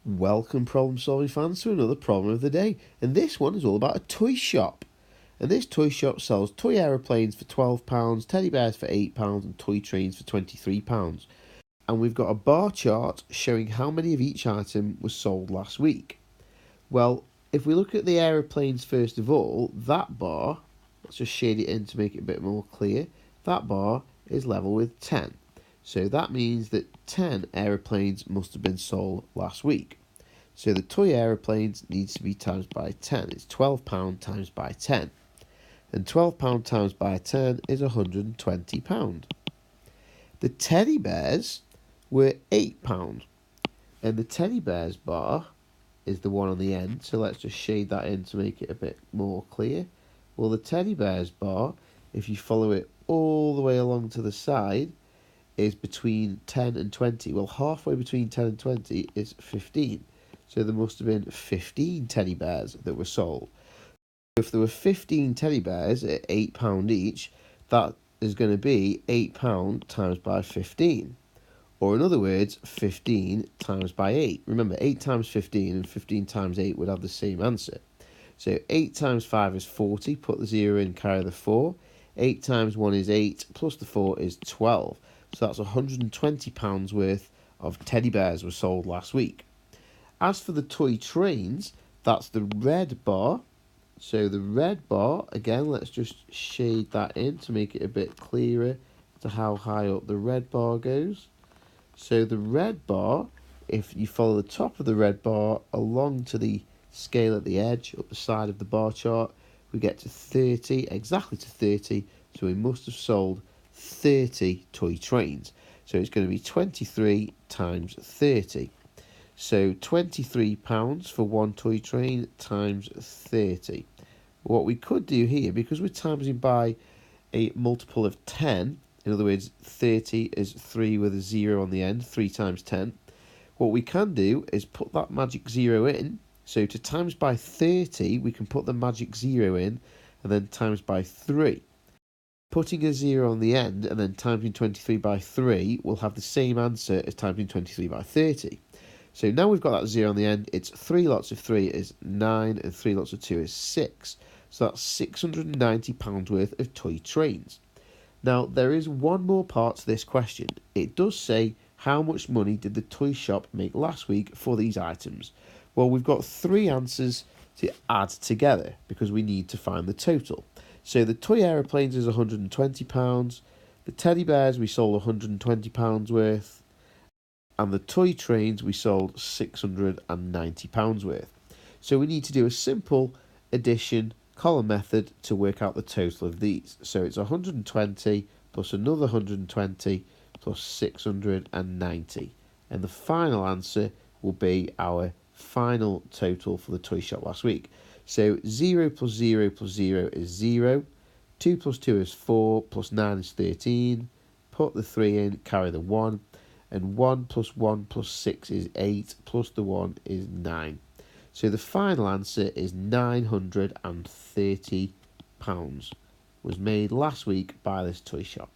Welcome, problem solving fans, to another problem of the day. And this one is all about a toy shop. And this toy shop sells toy aeroplanes for £12, teddy bears for £8, and toy trains for £23. And we've got a bar chart showing how many of each item was sold last week. Well, if we look at the aeroplanes first of all, that bar, let's just shade it in to make it a bit more clear, that bar is level with 10. So that means that 10 aeroplanes must have been sold last week. So the toy aeroplanes needs to be times by 10. It's £12 times by 10. And £12 times by 10 is £120. The teddy bears were £8. And the teddy bears bar is the one on the end. So let's just shade that in to make it a bit more clear. Well, the teddy bears bar, if you follow it all the way along to the side, is between 10 and 20. Well, halfway between 10 and 20 is 15. So there must have been 15 teddy bears that were sold. If there were 15 teddy bears at £8 each, that is going to be £8 times by 15. Or in other words, 15 times by 8. Remember, 8 times 15 and 15 times 8 would have the same answer. So 8 times 5 is 40. Put the 0 in, carry the 4. 8 times 1 is 8, plus the 4 is 12. So that's £120 worth of teddy bears were sold last week. As for the toy trains, that's the red bar. So the red bar, again, let's just shade that in to make it a bit clearer to how high up the red bar goes. So the red bar, if you follow the top of the red bar along to the scale at the edge, up the side of the bar chart, we get to 30, exactly to 30. So we must have sold 30 toy trains. So it's going to be 23 times 30. So £23 for one toy train times 30. What we could do here, because we're timesing by a multiple of 10, in other words, 30 is 3 with a 0 on the end, 3 times 10. What we can do is put that magic 0 in. So to times by 30, we can put the magic 0 in and then times by 3. Putting a 0 on the end and then timesing 23 by 3 will have the same answer as timesing 23 by 30. So now we've got that 0 on the end, it's 3 lots of 3 is 9 and 3 lots of 2 is 6. So that's £690 worth of toy trains. Now, there is one more part to this question. It does say, how much money did the toy shop make last week for these items? Well, we've got 3 answers to add together because we need to find the total. So the toy aeroplanes is £120. The teddy bears we sold £120 worth. And the toy trains we sold £690 worth. So we need to do a simple addition column method to work out the total of these. So it's 120 plus another 120 plus 690. And the final answer will be our final total for the toy shop last week. So 0 plus 0 plus 0 is 0. 2 plus 2 is 4, plus 9 is 13. Put the 3 in, carry the 1. And 1 plus 1 plus 6 is 8, plus the 1 is 9. So the final answer is £930 was made last week by this toy shop.